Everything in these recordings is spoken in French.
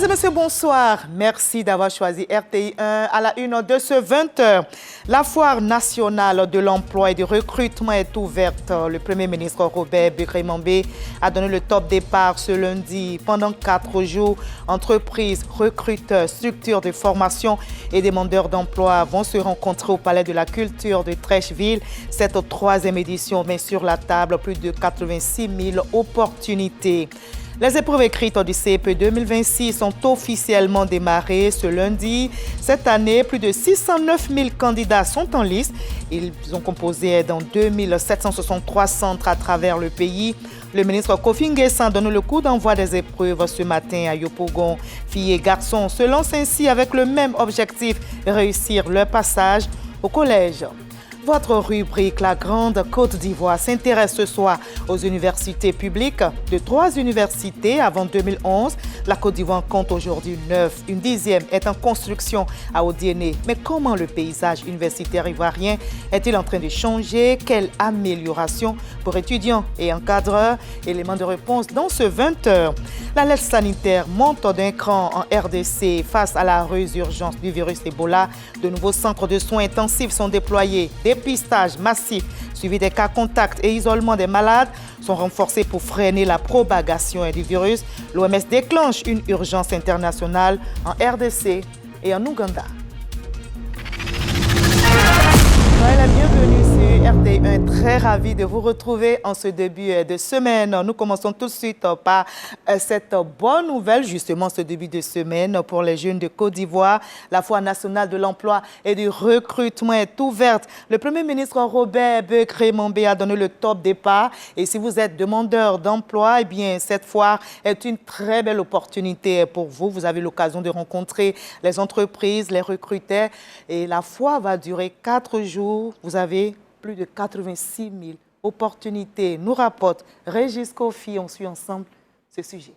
Mesdames et messieurs, bonsoir. Merci d'avoir choisi RTI 1 à la une de ce 20h. La foire nationale de l'emploi et du recrutement est ouverte. Le Premier ministre Robert Begré-Mambé a donné le top départ ce lundi. Pendant 4 jours, entreprises, recruteurs, structures de formation et demandeurs d'emploi vont se rencontrer au Palais de la Culture de Trècheville. Cette 3e édition met sur la table plus de 86 000 opportunités. Les épreuves écrites du CEP 2026 sont officiellement démarrées ce lundi. Cette année, plus de 609 000 candidats sont en liste. Ils ont composé dans 2763 centres à travers le pays. Le ministre Kofi Nguessan donne le coup d'envoi des épreuves ce matin à Yopougon. Filles et garçons se lancent ainsi avec le même objectif, réussir leur passage au collège. Votre rubrique La Grande Côte d'Ivoire s'intéresse ce soir aux universités publiques. De 3 universités avant 2011, la Côte d'Ivoire compte aujourd'hui 9. Une 10e est en construction à Odiéné. Mais comment le paysage universitaire ivoirien est-il en train de changer? Quelle amélioration pour étudiants et encadreurs? Élément de réponse dans ce 20h. L'alerte sanitaire monte d'un cran en RDC face à la résurgence du virus Ebola. De nouveaux centres de soins intensifs sont déployés. Dépistage massif, suivi des cas contacts et isolement des malades sont renforcés pour freiner la propagation du virus. L'OMS déclenche une urgence internationale en RDC et en Ouganda. Voilà, bienvenue sur RTI1. Très ravi de vous retrouver en ce début de semaine. Nous commençons tout de suite par cette bonne nouvelle, justement ce début de semaine pour les jeunes de Côte d'Ivoire. La foire nationale de l'emploi et du recrutement est ouverte. Le Premier ministre Robert Begré-Mambé a donné le top départ. Et si vous êtes demandeur d'emploi, eh bien, cette foire est une très belle opportunité pour vous. Vous avez l'occasion de rencontrer les entreprises, les recruteurs. Et la foire va durer 4 jours. Vous avez plus de 86 000 opportunités, nous rapporte Régis Kofi. On suit ensemble ce sujet.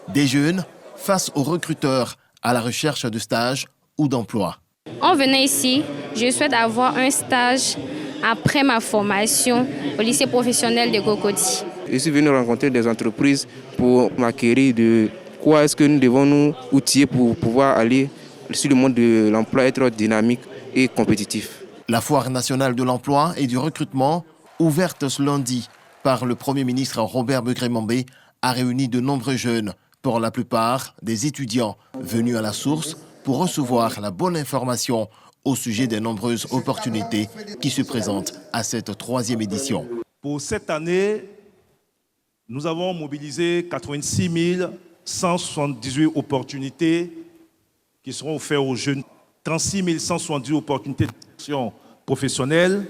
Des jeunes face aux recruteurs à la recherche de stages ou d'emploi. On venait ici, je souhaite avoir un stage après ma formation au lycée professionnel de Cocody. Je suis venu rencontrer des entreprises pour m'acquérir de quoi est-ce que nous devons nous outiller pour pouvoir aller sur le monde de l'emploi, être dynamique et compétitif. La foire nationale de l'emploi et du recrutement, ouverte ce lundi par le Premier ministre Robert Begré-Mambé, a réuni de nombreux jeunes, pour la plupart des étudiants venus à la source pour recevoir la bonne information au sujet des nombreuses opportunités qui se présentent à cette 3e édition. Pour cette année, nous avons mobilisé 86 178 opportunités qui seront offertes aux jeunes. 36 170 opportunités d'immersion professionnelle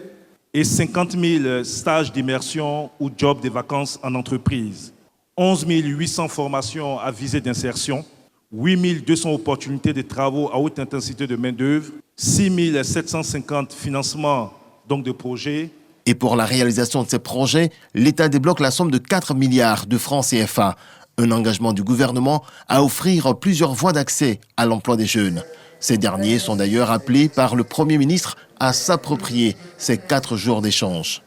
et 50 000 stages d'immersion ou jobs de vacances en entreprise. 11 800 formations à visée d'insertion, 8 200 opportunités de travaux à haute intensité de main-d'œuvre, 6 750 financements donc de projets. Et pour la réalisation de ces projets, l'État débloque la somme de 4 milliards de francs CFA. Un engagement du gouvernement à offrir plusieurs voies d'accès à l'emploi des jeunes. Ces derniers sont d'ailleurs appelés par le Premier ministre à s'approprier ces 4 jours d'échange.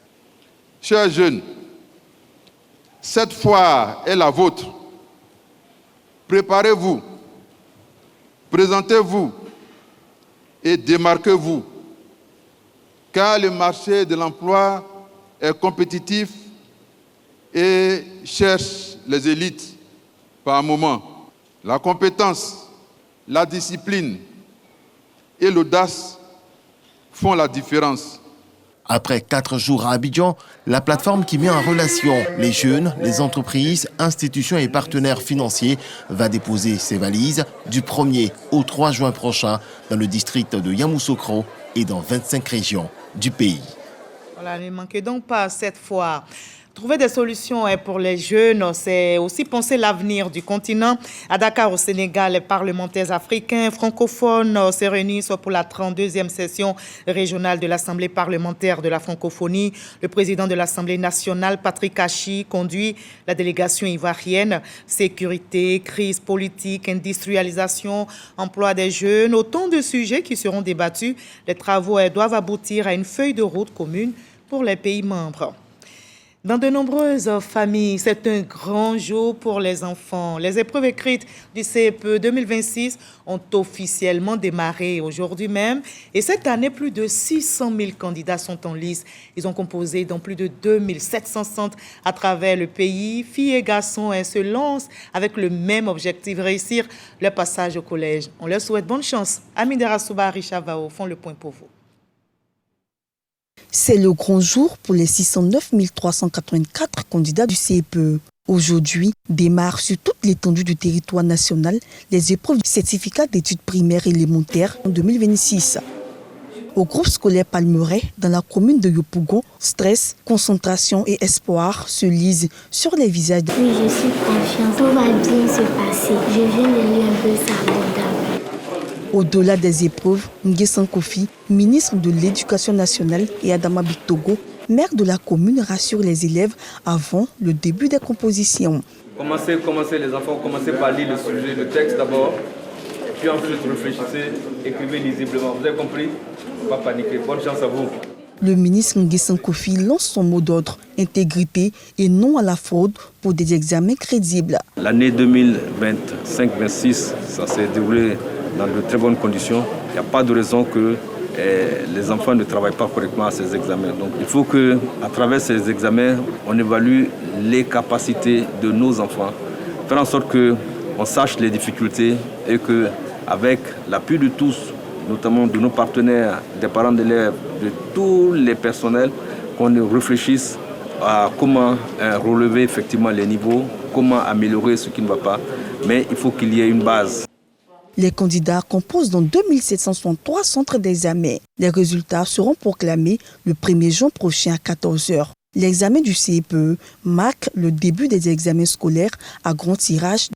Chers jeunes, cette foire est la vôtre. Préparez-vous, présentez-vous et démarquez-vous, car le marché de l'emploi est compétitif et cherche les élites par moment. La compétence, la discipline et l'audace font la différence. Après 4 jours à Abidjan, la plateforme qui met en relation les jeunes, les entreprises, institutions et partenaires financiers va déposer ses valises du 1er au 3 juin prochain dans le district de Yamoussoukro et dans 25 régions du pays. Voilà, ne manquez donc pas cette fois. Trouver des solutions pour les jeunes, c'est aussi penser l'avenir du continent. À Dakar, au Sénégal, les parlementaires africains francophones se réunissent pour la 32e session régionale de l'Assemblée parlementaire de la francophonie. Le président de l'Assemblée nationale, Patrick Hachi, conduit la délégation ivoirienne. Sécurité, crise politique, industrialisation, emploi des jeunes, autant de sujets qui seront débattus. Les travaux doivent aboutir à une feuille de route commune pour les pays membres. Dans de nombreuses familles, c'est un grand jour pour les enfants. Les épreuves écrites du CEPE 2026 ont officiellement démarré aujourd'hui même. Et cette année, plus de 600 000 candidats sont en lice. Ils ont composé dans plus de 2700 centres à travers le pays. Filles et garçons se lancent avec le même objectif, réussir leur passage au collège. On leur souhaite bonne chance. Amidera Souba, Richard Vao font le point pour vous. C'est le grand jour pour les 609 384 candidats du CEPE. Aujourd'hui, démarrent sur toute l'étendue du territoire national les épreuves du certificat d'études primaires élémentaires en 2026. Au groupe scolaire Palmeraie, dans la commune de Yopougon, stress, concentration et espoir se lisent sur les visages. Oui, je suis confiante. Tout va bien se passer. Je viens de lire un peu ça. Au-delà des épreuves, Nguessan Kofi, ministre de l'Éducation nationale, et Adama Bitogo, maire de la commune, rassure les élèves avant le début des compositions. Commencez les enfants, commencez par lire le sujet, le texte d'abord, puis ensuite réfléchissez, écrivez lisiblement. Vous avez compris? Pas paniquer. Bonne chance à vous. Le ministre Nguessan Kofi lance son mot d'ordre, intégrité et non à la fraude pour des examens crédibles. L'année 2025-26, ça s'est déroulé dans de très bonnes conditions. Il n'y a pas de raison que les enfants ne travaillent pas correctement à ces examens. Donc il faut qu'à travers ces examens, on évalue les capacités de nos enfants, faire en sorte qu'on sache les difficultés et qu'avec l'appui de tous, notamment de nos partenaires, des parents d'élèves, de tous les personnels, qu'on réfléchisse à comment relever effectivement les niveaux, comment améliorer ce qui ne va pas. Mais il faut qu'il y ait une base. Les candidats composent dans 2763 centres d'examen. Les résultats seront proclamés le 1er juin prochain à 14h. L'examen du CEPE marque le début des examens scolaires à grand tirage.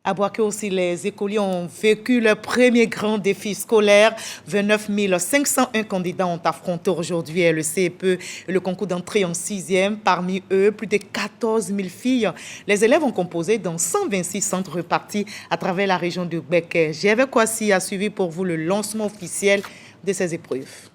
À Boaké aussi, les écoliers ont vécu leur premier grand défi scolaire. 29 501 candidats ont affronté aujourd'hui le CEPE et le concours d'entrée en 6e. Parmi eux, plus de 14 000 filles. Les élèves ont composé dans 126 centres repartis à travers la région de Béké. Gervais Kouassi a suivi pour vous le lancement officiel de ces épreuves.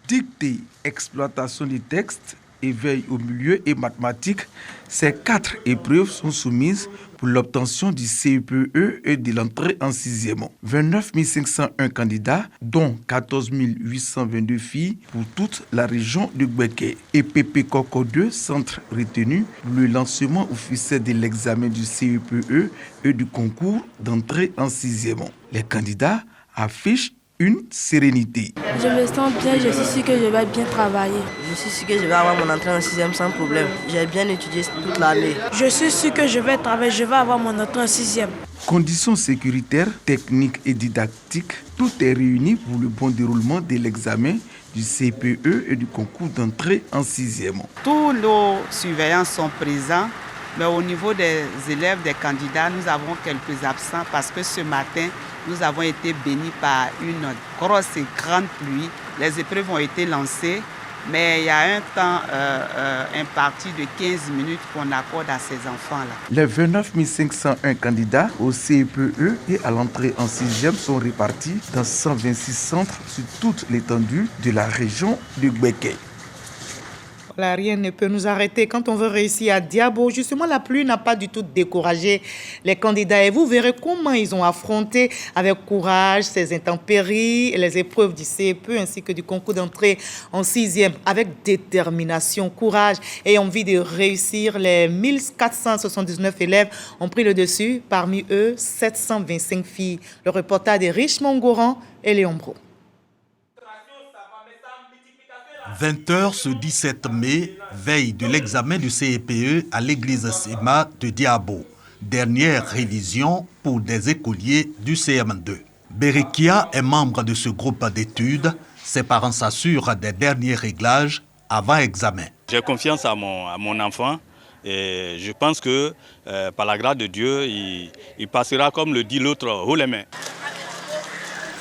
Dictée, exploitation du texte, éveil au milieu et mathématiques, ces 4 épreuves sont soumises pour l'obtention du CEPE et de l'entrée en 6e. 29 501 candidats, dont 14 822 filles pour toute la région de Béké. Et PP Coco 2, centre retenu pour le lancement officiel de l'examen du CEPE et du concours d'entrée en 6e. Les candidats affichent une sérénité. Je me sens bien, je suis sûr que je vais bien travailler. Je suis sûr que je vais avoir mon entrée en 6e sans problème. J'ai bien étudié toute l'année. Je suis sûr que je vais travailler, je vais avoir mon entrée en 6e. Conditions sécuritaires, techniques et didactiques, tout est réuni pour le bon déroulement de l'examen du CPE et du concours d'entrée en 6e. Tous nos surveillants sont présents, mais au niveau des élèves, des candidats, nous avons quelques absents parce que ce matin, nous avons été bénis par une grosse et grande pluie. Les épreuves ont été lancées, mais il y a un temps imparti de 15 minutes qu'on accorde à ces enfants-là. Les 29 501 candidats au CEPE et à l'entrée en 6e sont répartis dans 126 centres sur toute l'étendue de la région de Béké. Voilà, rien ne peut nous arrêter quand on veut réussir à Diabo. Justement, la pluie n'a pas du tout découragé les candidats. Et vous verrez comment ils ont affronté avec courage ces intempéries, les épreuves du CEPE ainsi que du concours d'entrée en 6e. Avec détermination, courage et envie de réussir, les 1479 élèves ont pris le dessus. Parmi eux, 725 filles. Le reportage de Richemont Goran et Léon Bro. 20h ce 17 mai, veille de l'examen du CEPE à l'église Sema de Diabo. Dernière révision pour des écoliers du CM2. Berekia est membre de ce groupe d'études. Ses parents s'assurent des derniers réglages avant examen. J'ai confiance à mon enfant et je pense que par la grâce de Dieu, il passera comme le dit l'autre, haut les mains.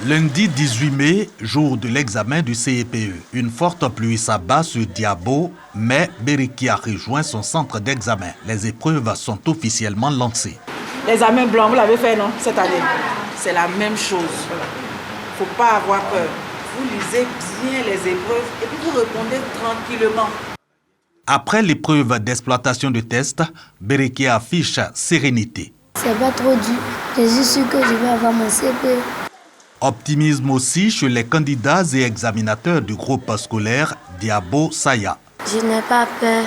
Lundi 18 mai, jour de l'examen du CEPE. Une forte pluie s'abat sur Diabo, mais Berekia rejoint son centre d'examen. Les épreuves sont officiellement lancées. L'examen blanc, vous l'avez fait, non, cette année? C'est la même chose. Il ne faut pas avoir peur. vous lisez bien les épreuves et puis vous répondez tranquillement. Après l'épreuve d'exploitation de test, Bereke affiche sérénité. C'est pas trop dur. Je suis sûr que je vais avoir mon CPE. Optimisme aussi chez les candidats et examinateurs du groupe scolaire Diabo Saya. Je n'ai pas peur.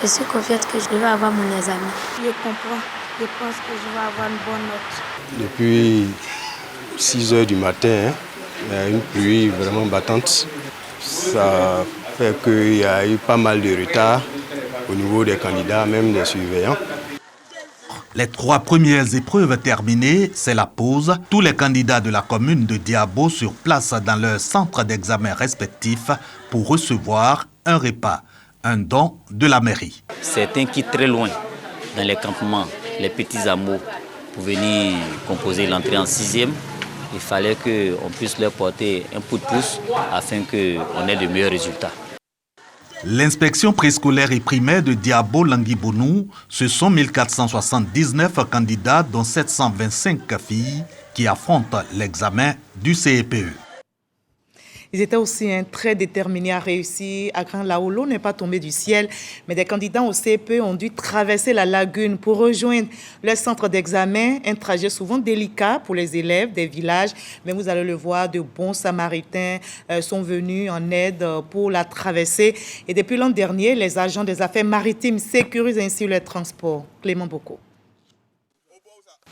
Je suis confiante que je vais avoir mon examen. Je comprends. Je pense que je vais avoir une bonne note. Depuis 6 heures du matin, il y a une pluie vraiment battante. Ça fait qu'il y a eu pas mal de retard au niveau des candidats, même des surveillants. Les 3 premières épreuves terminées, c'est la pause. Tous les candidats de la commune de Diabo sur place dans leur centre d'examen respectif pour recevoir un repas, un don de la mairie. Certains quittent très loin dans les campements, les petits hameaux, pour venir composer l'entrée en 6e. Il fallait qu'on puisse leur porter un coup de pouce afin qu'on ait de meilleurs résultats. L'inspection préscolaire et primaire de Diabo-Languibounou, ce sont 1479 candidats, dont 725 filles, qui affrontent l'examen du CEPE. Ils étaient aussi très déterminés à réussir. À Grand Lao, l'eau n'est pas tombée du ciel, mais des candidats au CEPE ont dû traverser la lagune pour rejoindre leur centre d'examen. Un trajet souvent délicat pour les élèves des villages, mais vous allez le voir, de bons samaritains sont venus en aide pour la traversée. Et depuis l'an dernier, les agents des affaires maritimes sécurisent ainsi le transport. Clément Boko.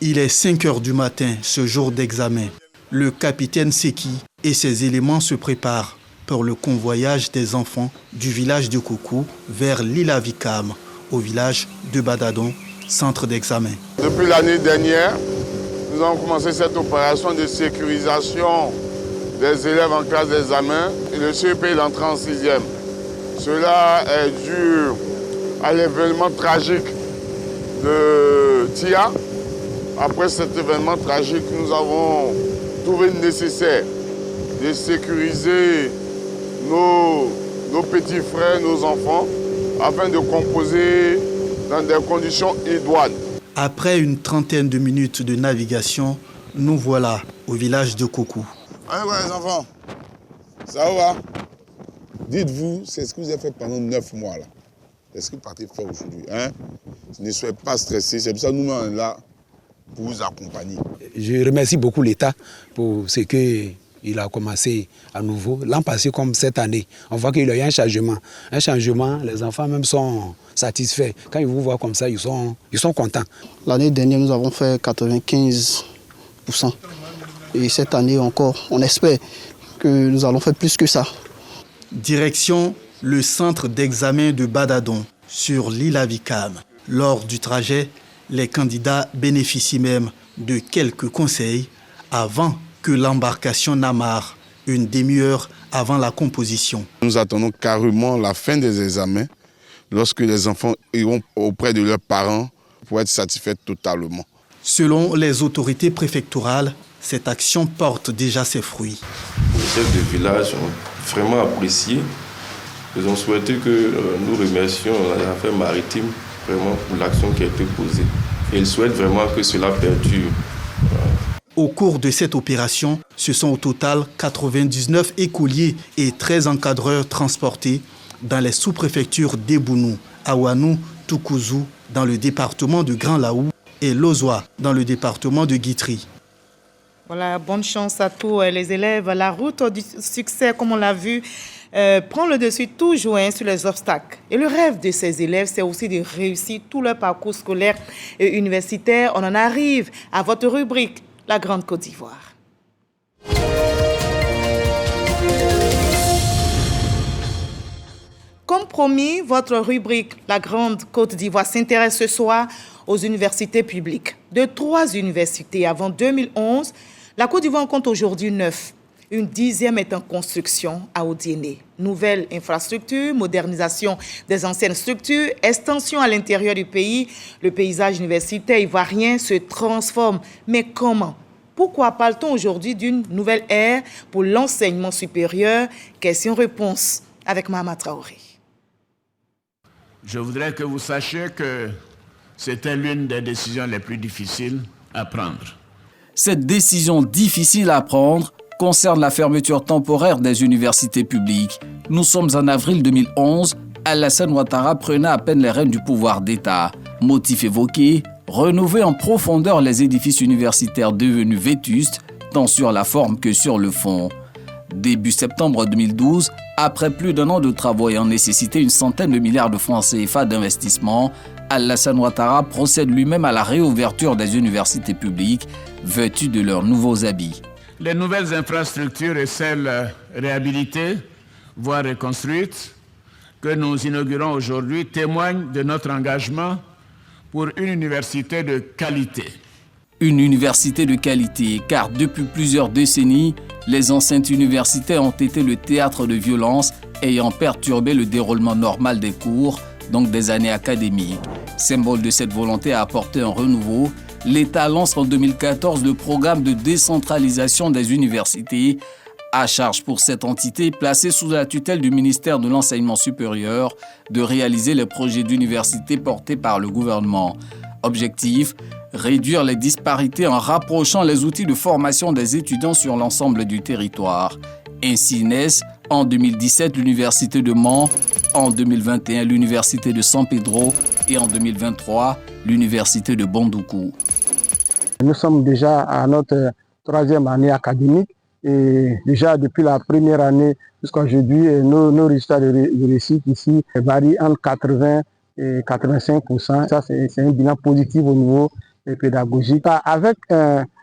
Il est 5 heures du matin, ce jour d'examen. Le capitaine Seki et ses éléments se préparent pour le convoyage des enfants du village de Koukou vers l'Ilavikam, au village de Badadon, centre d'examen. Depuis l'année dernière, nous avons commencé cette opération de sécurisation des élèves en classe d'examen et le CEP est entré en 6e. Cela est dû à l'événement tragique de Tia. Après cet événement tragique, nous avons trouvé nécessaire de sécuriser nos petits frères, nos enfants, afin de composer dans des conditions idoines. Après une trentaine de minutes de navigation, nous voilà au village de Koukou. Allez, les enfants, ça va? Dites-vous, c'est ce que vous avez fait pendant 9 mois là. C'est ce que vous partez faire aujourd'hui. Hein? Ne soyez pas stressés, c'est pour ça que nous sommes là pour vous accompagner. Je remercie beaucoup l'État pour ce qu'il a commencé à nouveau. L'an passé comme cette année, on voit qu'il y a eu un changement. Un changement, les enfants même sont satisfaits. Quand ils vous voient comme ça, ils sont contents. L'année dernière, nous avons fait 95%. Et cette année encore, on espère que nous allons faire plus que ça. Direction le centre d'examen de Badadon, sur l'Ilavikam. Lors du trajet, les candidats bénéficient même de quelques conseils avant que l'embarcation n'amarre, une demi-heure avant la composition. Nous attendons carrément la fin des examens lorsque les enfants iront auprès de leurs parents pour être satisfaits totalement. Selon les autorités préfectorales, cette action porte déjà ses fruits. Les chefs de village ont vraiment apprécié. Ils ont souhaité que nous remercions les affaires maritimes vraiment pour l'action qui a été posée. Et ils souhaitent vraiment que cela perdure. Au cours de cette opération, ce sont au total 99 écoliers et 13 encadreurs transportés dans les sous-préfectures d'Ebounou, Awanou, Toukouzou dans le département de Grand Laou et Lozwa dans le département de Guitry. Voilà, bonne chance à tous les élèves. La route du succès, comme on l'a vu, prend le dessus toujours sur les obstacles. Et le rêve de ces élèves, c'est aussi de réussir tout leur parcours scolaire et universitaire. On en arrive à votre rubrique, la Grande Côte d'Ivoire. Comme promis, votre rubrique, la Grande Côte d'Ivoire, s'intéresse ce soir aux universités publiques. De 3 universités avant 2011, la Côte d'Ivoire en compte aujourd'hui 9. Une 10e est en construction à Odiéné. Nouvelle infrastructure, modernisation des anciennes structures, extension à l'intérieur du pays. Le paysage universitaire ivoirien se transforme. Mais comment? Pourquoi parle-t-on aujourd'hui d'une nouvelle ère pour l'enseignement supérieur? Question-réponse avec Mahama Traoré. Je voudrais que vous sachiez que c'était l'une des décisions les plus difficiles à prendre. Cette décision difficile à prendre concerne la fermeture temporaire des universités publiques. Nous sommes en avril 2011. Alassane Ouattara prenait à peine les rênes du pouvoir d'État. Motif évoqué, rénover en profondeur les édifices universitaires devenus vétustes, tant sur la forme que sur le fond. Début septembre 2012, après plus d'un an de travaux ayant nécessité une centaine de milliards de francs CFA d'investissement, Alassane Ouattara procède lui-même à la réouverture des universités publiques, vêtues de leurs nouveaux habits. Les nouvelles infrastructures et celles réhabilitées, voire reconstruites, que nous inaugurons aujourd'hui témoignent de notre engagement pour une université de qualité. Une université de qualité, car depuis plusieurs décennies, les enceintes universitaires ont été le théâtre de violences ayant perturbé le déroulement normal des cours, donc des années académiques. Symbole de cette volonté à apporter un renouveau, l'État lance en 2014 le programme de décentralisation des universités, à charge pour cette entité placée sous la tutelle du ministère de l'Enseignement supérieur de réaliser les projets d'université portés par le gouvernement. Objectif, réduire les disparités en rapprochant les outils de formation des étudiants sur l'ensemble du territoire. Ainsi naissent en 2017 l'Université de Mans, en 2021 l'Université de San Pedro et en 2023 l'Université de Bondoukou. Nous sommes déjà à notre 3e année académique. Et déjà depuis la première année jusqu'à aujourd'hui, nos résultats de réussite ici varient entre 80 et 85%. Ça, c'est un bilan positif au niveau pédagogique. Avec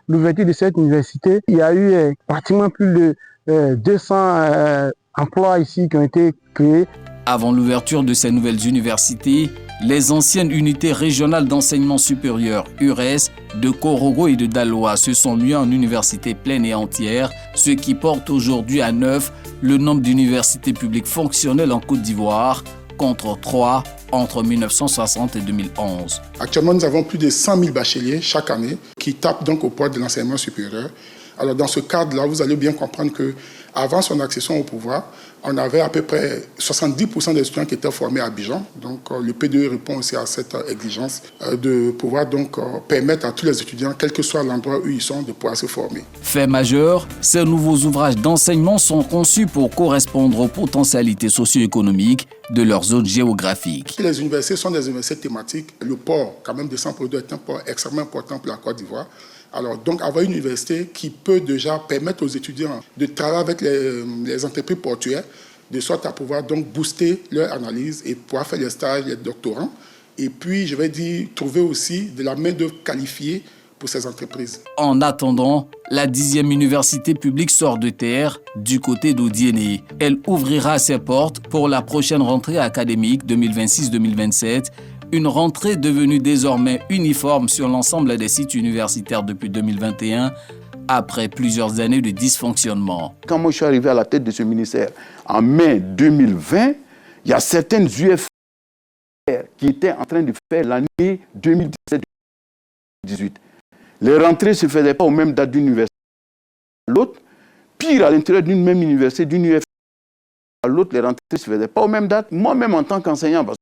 l'ouverture de cette université, il y a eu pratiquement plus de 200 emplois ici qui ont été créés. Avant l'ouverture de ces nouvelles universités, les anciennes unités régionales d'enseignement supérieur, URES, de Korogo et de Daloa se sont muées en universités pleines et entières, ce qui porte aujourd'hui à 9 le nombre d'universités publiques fonctionnelles en Côte d'Ivoire, contre 3 entre 1960 et 2011. Actuellement, nous avons plus de 100 000 bacheliers chaque année qui tapent donc aux portes de l'enseignement supérieur. Alors dans ce cadre-là, vous allez bien comprendre qu'avant son accession au pouvoir, on avait à peu près 70% des étudiants qui étaient formés à Abidjan. Donc le P2E répond aussi à cette exigence de pouvoir donc permettre à tous les étudiants, quel que soit l'endroit où ils sont, de pouvoir se former. Fait majeur, ces nouveaux ouvrages d'enseignement sont conçus pour correspondre aux potentialités socio-économiques de leur zone géographique. Les universités sont des universités thématiques. Le port, quand même, de San Pedro est un port extrêmement important pour la Côte d'Ivoire. Alors, donc, avoir une université qui peut déjà permettre aux étudiants de travailler avec les entreprises portuaires, de sorte à pouvoir donc booster leur analyse et pouvoir faire les stages, les doctorants. Et puis, je vais dire, trouver aussi de la main-d'œuvre qualifiée pour ces entreprises. En attendant, la 10e université publique sort de terre du côté d'Odiéné. Elle ouvrira ses portes pour la prochaine rentrée académique 2026-2027. Une rentrée devenue désormais uniforme sur l'ensemble des sites universitaires depuis 2021, après plusieurs années de dysfonctionnement. Quand moi je suis arrivé à la tête de ce ministère en mai 2020, il y a certaines UFR qui étaient en train de faire l'année 2017-2018. Les rentrées ne se faisaient pas aux mêmes dates d'une université à l'autre. Pire, à l'intérieur d'une même université, d'une UFR à l'autre, les rentrées ne se faisaient pas aux mêmes dates. Moi-même, en tant qu'enseignant, parce que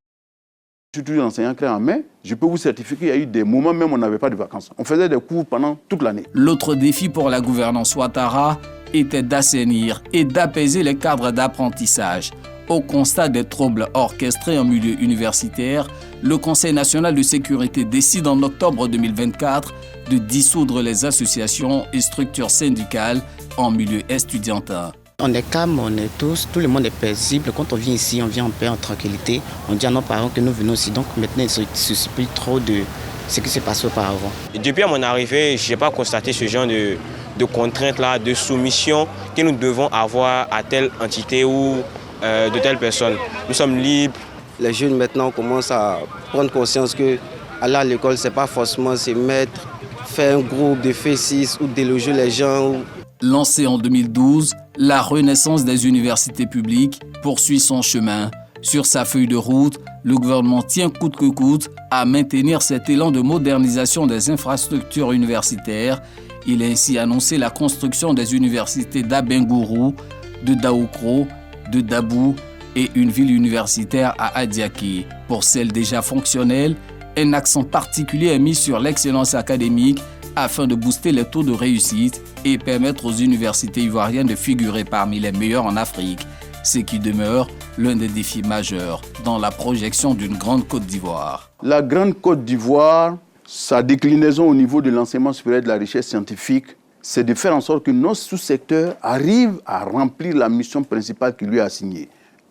je suis toujours enseignant clé en main, je peux vous certifier qu'il y a eu des moments même où on n'avait pas de vacances. On faisait des cours pendant toute l'année. L'autre défi pour la gouvernance Ouattara était d'assainir et d'apaiser les cadres d'apprentissage. Au constat des troubles orchestrés en milieu universitaire, le Conseil national de sécurité décide en octobre 2024 de dissoudre les associations et structures syndicales en milieu estudiantin. On est calme, on est tout le monde est paisible. Quand on vient ici, on vient en paix, en tranquillité. On dit à nos parents que nous venons ici. Donc maintenant, ils ne se soucient plus trop de ce qui s'est passé auparavant. Depuis mon arrivée, je n'ai pas constaté ce genre de contraintes-là, de soumission que nous devons avoir à telle entité ou de telle personne. Nous sommes libres. Les jeunes maintenant commencent à prendre conscience que aller à l'école, ce n'est pas forcément se mettre, faire un groupe de F6 ou déloger les gens. Lancée en 2012, la renaissance des universités publiques poursuit son chemin. Sur sa feuille de route, le gouvernement tient coûte que coûte à maintenir cet élan de modernisation des infrastructures universitaires. Il a ainsi annoncé la construction des universités d'Abengourou, de Daoukro, de Dabou et une ville universitaire à Adiaké. Pour celles déjà fonctionnelles, un accent particulier est mis sur l'excellence académique afin de booster les taux de réussite et permettre aux universités ivoiriennes de figurer parmi les meilleures en Afrique, ce qui demeure l'un des défis majeurs dans la projection d'une grande Côte d'Ivoire. La grande Côte d'Ivoire, sa déclinaison au niveau de l'enseignement supérieur de la recherche scientifique, c'est de faire en sorte que nos sous-secteurs arrivent à remplir la mission principale qui lui est assignée.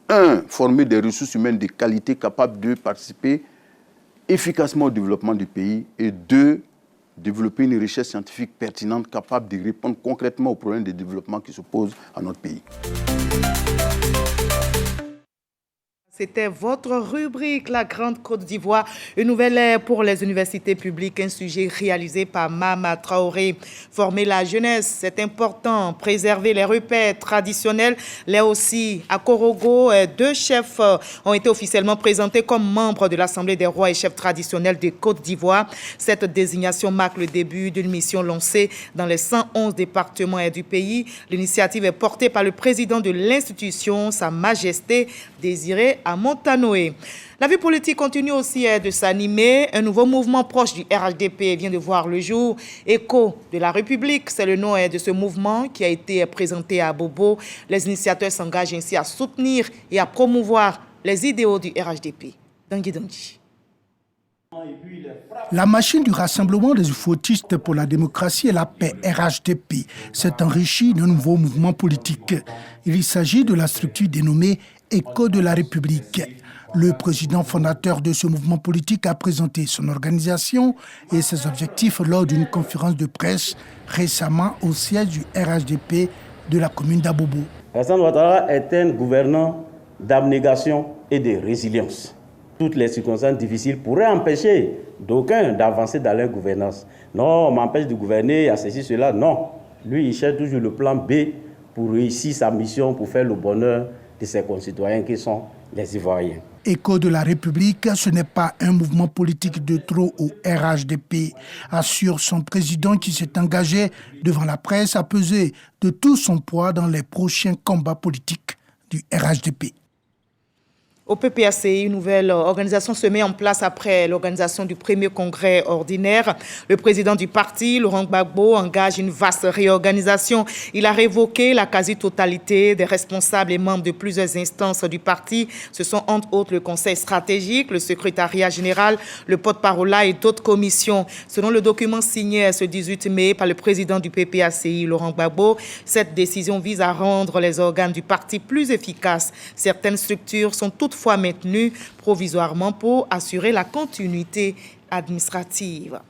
1. Former des ressources humaines de qualité capables de participer efficacement au développement du pays. Et 2. Développer une recherche scientifique pertinente capable de répondre concrètement aux problèmes de développement qui se posent à notre pays. C'était votre rubrique, la Grande Côte d'Ivoire, une nouvelle ère pour les universités publiques, un sujet réalisé par Mama Traoré. Former la jeunesse, c'est important. Préserver les repères traditionnels. Là aussi, à Korogo, 2 chefs ont été officiellement présentés comme membres de l'Assemblée des rois et chefs traditionnels de Côte d'Ivoire. Cette désignation marque le début d'une mission lancée dans les 111 départements du pays. L'initiative est portée par le président de l'institution, Sa Majesté Désiré Amontanoé. La vie politique continue aussi de s'animer. Un nouveau mouvement proche du RHDP vient de voir le jour. Écho de la République, c'est le nom de ce mouvement qui a été présenté à Bobo. Les initiateurs s'engagent ainsi à soutenir et à promouvoir les idéaux du RHDP. Dangui Dangui. La machine du rassemblement des ufautistes pour la démocratie et la paix, RHDP, s'est enrichie d'un nouveau mouvement politique. Il s'agit de la structure dénommée Écho de la République. Le président fondateur de ce mouvement politique a présenté son organisation et ses objectifs lors d'une conférence de presse récemment au siège du RHDP de la commune d'Abobo. Alassane Ouattara est un gouvernant d'abnégation et de résilience. Toutes les circonstances difficiles pourraient empêcher d'aucuns d'avancer dans leur gouvernance. Non, on m'empêche de gouverner, à ceci, cela. Non. Lui, il cherche toujours le plan B pour réussir sa mission, pour faire le bonheur de ses concitoyens qui sont les Ivoiriens. Écho de la République, ce n'est pas un mouvement politique de trop au RHDP, assure son président qui s'est engagé devant la presse à peser de tout son poids dans les prochains combats politiques du RHDP. Au PPACI, une nouvelle organisation se met en place après l'organisation du premier congrès ordinaire. Le président du parti, Laurent Gbagbo, engage une vaste réorganisation. Il a révoqué la quasi-totalité des responsables et membres de plusieurs instances du parti. Ce sont entre autres le conseil stratégique, le secrétariat général, le porte-parole et d'autres commissions. Selon le document signé ce 18 mai par le président du PPACI, Laurent Gbagbo, cette décision vise à rendre les organes du parti plus efficaces. Certaines structures sont toutefois maintenu provisoirement pour assurer la continuité administrative.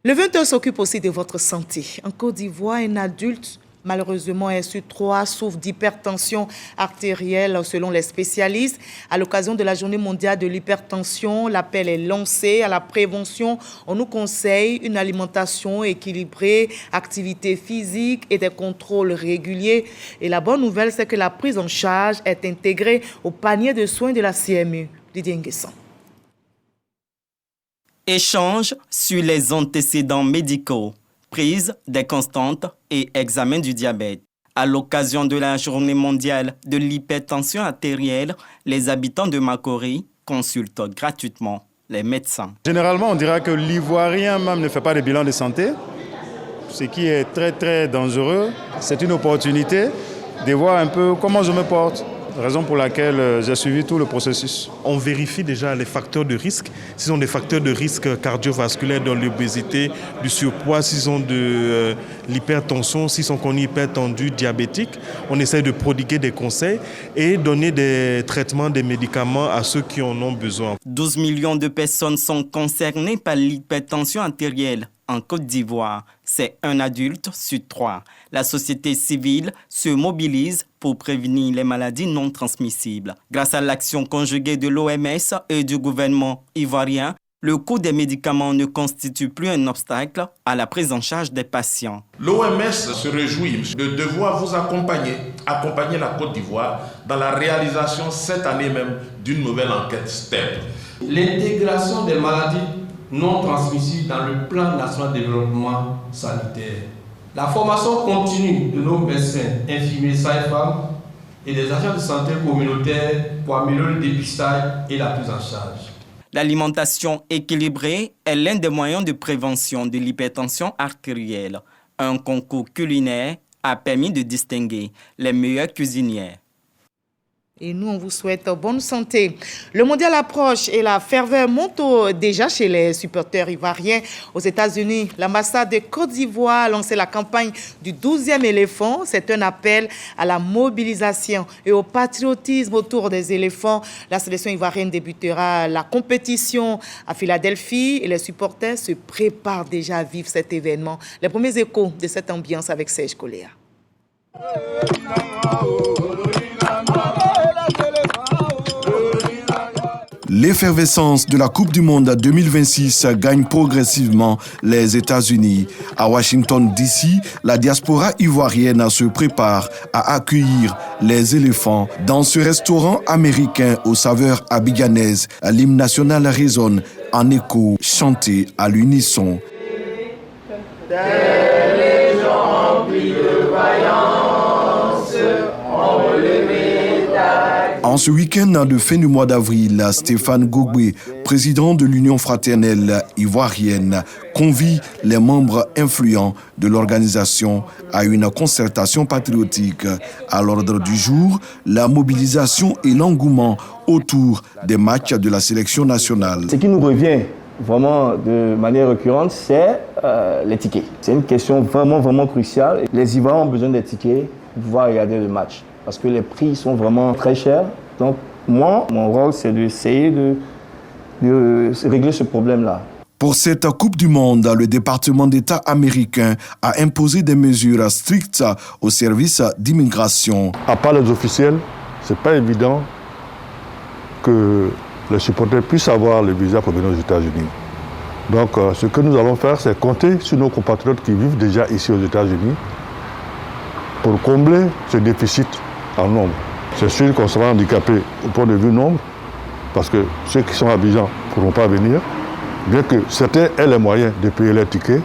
Le 20h s'occupe aussi de votre santé. En Côte d'Ivoire, un adulte, malheureusement, 1 sur 3 souffre d'hypertension artérielle selon les spécialistes. À l'occasion de la journée mondiale de l'hypertension, l'appel est lancé à la prévention. On nous conseille une alimentation équilibrée, activité physique et des contrôles réguliers. Et la bonne nouvelle, c'est que la prise en charge est intégrée au panier de soins de la CMU. Didier Nguessan. Échange sur les antécédents médicaux, prise des constantes et examen du diabète. À l'occasion de la journée mondiale de l'hypertension artérielle, les habitants de Makori consultent gratuitement les médecins. Généralement, on dira que l'Ivoirien même ne fait pas de bilan de santé, ce qui est très très dangereux. C'est une opportunité de voir un peu comment je me porte. Raison pour laquelle j'ai suivi tout le processus. On vérifie déjà les facteurs de risque. S'ils sont des facteurs de risque cardiovasculaires, dans l'obésité, du surpoids, s'ils sont de l'hypertension, s'ils sont connus hypertendus, diabétiques, on essaie de prodiguer des conseils et donner des traitements, des médicaments à ceux qui en ont besoin. 12 millions de personnes sont concernées par l'hypertension artérielle. En Côte d'Ivoire, c'est 1 adulte sur 3. La société civile se mobilise pour prévenir les maladies non transmissibles. Grâce à l'action conjuguée de l'OMS et du gouvernement ivoirien, le coût des médicaments ne constitue plus un obstacle à la prise en charge des patients. L'OMS se réjouit de devoir vous accompagner la Côte d'Ivoire dans la réalisation cette année même d'une nouvelle enquête STEP. L'intégration des maladies non transmissibles dans le plan national de développement sanitaire. La formation continue de nos médecins, infirmiers, sages-femmes et des agents de santé communautaire pour améliorer le dépistage et la prise en charge. L'alimentation équilibrée est l'un des moyens de prévention de l'hypertension artérielle. Un concours culinaire a permis de distinguer les meilleures cuisinières. Et nous, on vous souhaite bonne santé. Le mondial approche et la ferveur monte déjà chez les supporters ivoiriens. Aux États-Unis, l'ambassade de Côte d'Ivoire a lancé la campagne du 12e éléphant. C'est un appel à la mobilisation et au patriotisme autour des éléphants. La sélection ivoirienne débutera la compétition à Philadelphie et les supporters se préparent déjà à vivre cet événement. Les premiers échos de cette ambiance avec Serge Coléa. L'effervescence de la Coupe du Monde 2026 gagne progressivement les États-Unis. À Washington, D.C., la diaspora ivoirienne se prépare à accueillir les éléphants. Dans ce restaurant américain aux saveurs abidjanaises, l'hymne national résonne en écho, chanté à l'unisson. Des légions remplies de vaillance ont relevé ta... En ce week-end de fin du mois d'avril, Stéphane Gogbe, président de l'Union fraternelle ivoirienne, convie les membres influents de l'organisation à une concertation patriotique. À l'ordre du jour, la mobilisation et l'engouement autour des matchs de la sélection nationale. Ce qui nous revient vraiment de manière récurrente, c'est les tickets. C'est une question vraiment cruciale. Les Ivoiriens ont besoin des tickets pour pouvoir regarder le match, parce que les prix sont vraiment très chers. Donc moi, mon rôle, c'est d'essayer de régler ce problème-là. Pour cette Coupe du Monde, le département d'État américain a imposé des mesures strictes au service d'immigration. À part les officiels, ce n'est pas évident que les supporters puissent avoir le visa pour venir aux États-Unis. Donc ce que nous allons faire, c'est compter sur nos compatriotes qui vivent déjà ici aux États-Unis pour combler ce déficit en nombre. C'est sûr qu'on sera handicapé au point de vue nombre, parce que ceux qui sont à Abidjan ne pourront pas venir, bien que certains aient les moyens de payer leurs tickets.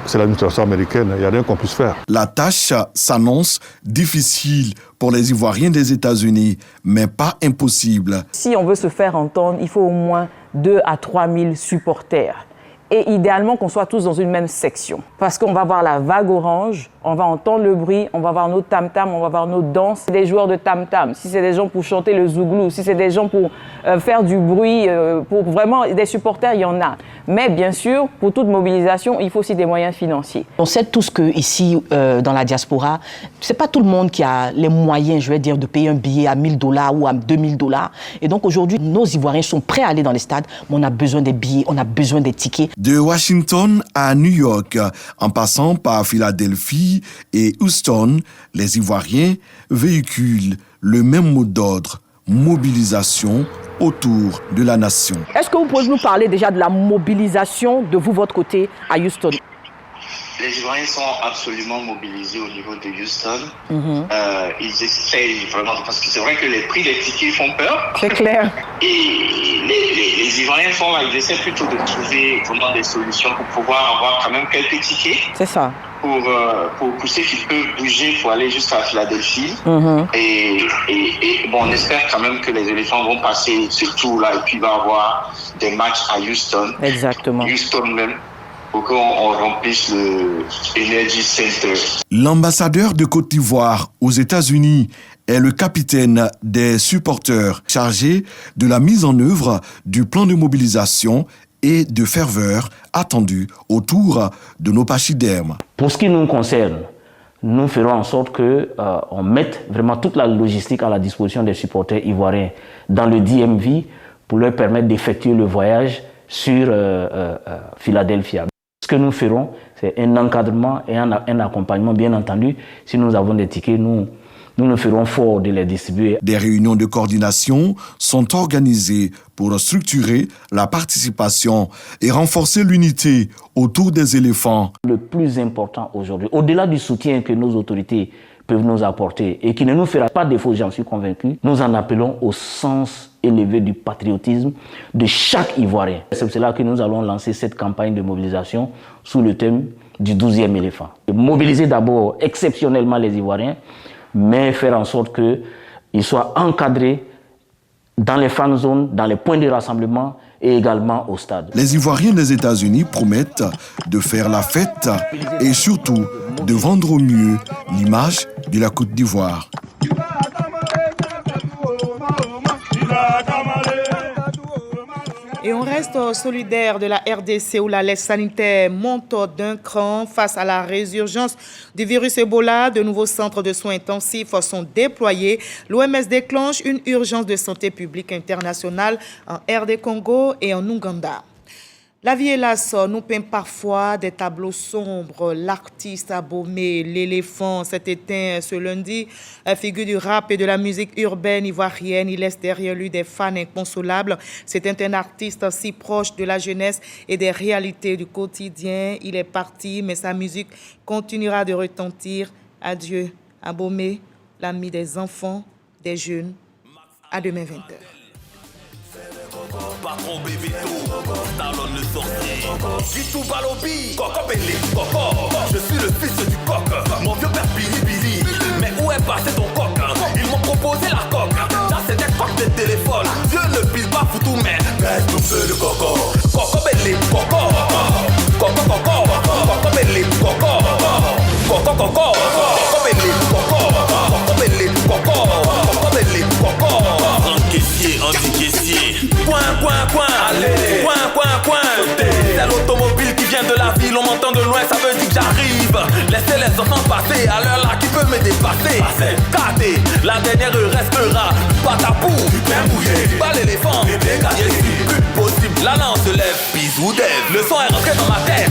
C'est l'administration américaine, il n'y a rien qu'on puisse faire. La tâche s'annonce difficile pour les Ivoiriens des États-Unis, mais pas impossible. Si on veut se faire entendre, il faut au moins 2 à 3 000 supporters. Et idéalement qu'on soit tous dans une même section. Parce qu'on va voir la vague orange, on va entendre le bruit, on va voir nos tam-tams, on va voir nos danses. Des joueurs de tam-tam, si c'est des gens pour chanter le zouglou, si c'est des gens pour faire du bruit, pour vraiment des supporters, il y en a. Mais bien sûr, pour toute mobilisation, il faut aussi des moyens financiers. On sait tous qu'ici, dans la diaspora, c'est pas tout le monde qui a les moyens, je vais dire, de payer un billet à $1 000 ou à $2 000. Et donc aujourd'hui, nos Ivoiriens sont prêts à aller dans les stades, mais on a besoin des billets, on a besoin des tickets. De Washington à New York, en passant par Philadelphie et Houston, les Ivoiriens véhiculent le même mot d'ordre, mobilisation autour de la nation. Est-ce que vous pouvez nous parler déjà de la mobilisation de vous, votre côté, à Houston? Les Ivoiriens sont absolument mobilisés au niveau de Houston. Ils essayent vraiment, parce que c'est vrai que les prix des tickets font peur. C'est clair. Et les Ivoiriens ils essaient plutôt de trouver vraiment des solutions pour pouvoir avoir quand même quelques tickets. C'est ça. Pour pousser qu'ils peuvent bouger pour aller jusqu'à Philadelphie. Et bon, on espère quand même que les éléphants vont passer ce tour-là et puis il va y avoir des matchs à Houston. Exactement. Houston même. Pour qu'on remplisse le Energy Center. L'ambassadeur de Côte d'Ivoire aux États-Unis est le capitaine des supporters chargé de la mise en œuvre du plan de mobilisation et de ferveur attendu autour de nos pachydermes. Pour ce qui nous concerne, nous ferons en sorte qu'on mette vraiment toute la logistique à la disposition des supporters ivoiriens dans le DMV pour leur permettre d'effectuer le voyage sur Philadelphia. Ce que nous ferons, c'est un encadrement et un accompagnement, bien entendu. Si nous avons des tickets, nous nous ferons fort de les distribuer. Des réunions de coordination sont organisées pour structurer la participation et renforcer l'unité autour des éléphants. Le plus important aujourd'hui, au-delà du soutien que nos autorités peuvent nous apporter et qui ne nous fera pas défaut, j'en suis convaincu, nous en appelons au sens élevé du patriotisme de chaque Ivoirien. C'est pour cela que nous allons lancer cette campagne de mobilisation sous le thème du 12e éléphant. Mobiliser d'abord exceptionnellement les Ivoiriens, mais faire en sorte qu'ils soient encadrés dans les fan zones, dans les points de rassemblement et également au stade. Les Ivoiriens des États-Unis promettent de faire la fête et surtout de vendre au mieux l'image de la Côte d'Ivoire. Et on reste solidaire de la RDC où la liste sanitaire monte d'un cran face à la résurgence du virus Ebola. De nouveaux centres de soins intensifs sont déployés. L'OMS déclenche une urgence de santé publique internationale en RD Congo et en Ouganda. La vie, hélas, nous peint parfois des tableaux sombres. L'artiste Abomey, l'éléphant, s'est éteint ce lundi. Figure du rap et de la musique urbaine ivoirienne, il laisse derrière lui des fans inconsolables. C'était un artiste si proche de la jeunesse et des réalités du quotidien. Il est parti, mais sa musique continuera de retentir. Adieu, Abomey, l'ami des enfants, des jeunes. À demain 20h. Patron Bébito, Talon le sorcier, Gitou Balobi, Coco Bélé, Coco. Je suis le fils du coq, mon vieux père Billy. Mais où est passé ton coq? Ils m'ont proposé la coque. Ça c'est des coques de téléphone. Dieu ne pile pas foutu, mais reste tout feu de Coco. Coco Bélé, Coco. Coco, Coco. Coco Bélé, Coco. Coco, Coco. Coco Bélé, Coco. Coco Bélé, Coco. Coco Bélé, Coco. Caissier, anti-caissier. Coin, allez. Coin. C'est l'automobile qui vient de la ville, on m'entend de loin, ça veut dire que j'arrive. Laissez les enfants passer, à l'heure là, qui peut me dépasser? Caté, la dernière restera. Patapou, bien mouillé, pas l'éléphant. Plus possible, là on se lève, bisous dev. Le son est rentré dans ma tête.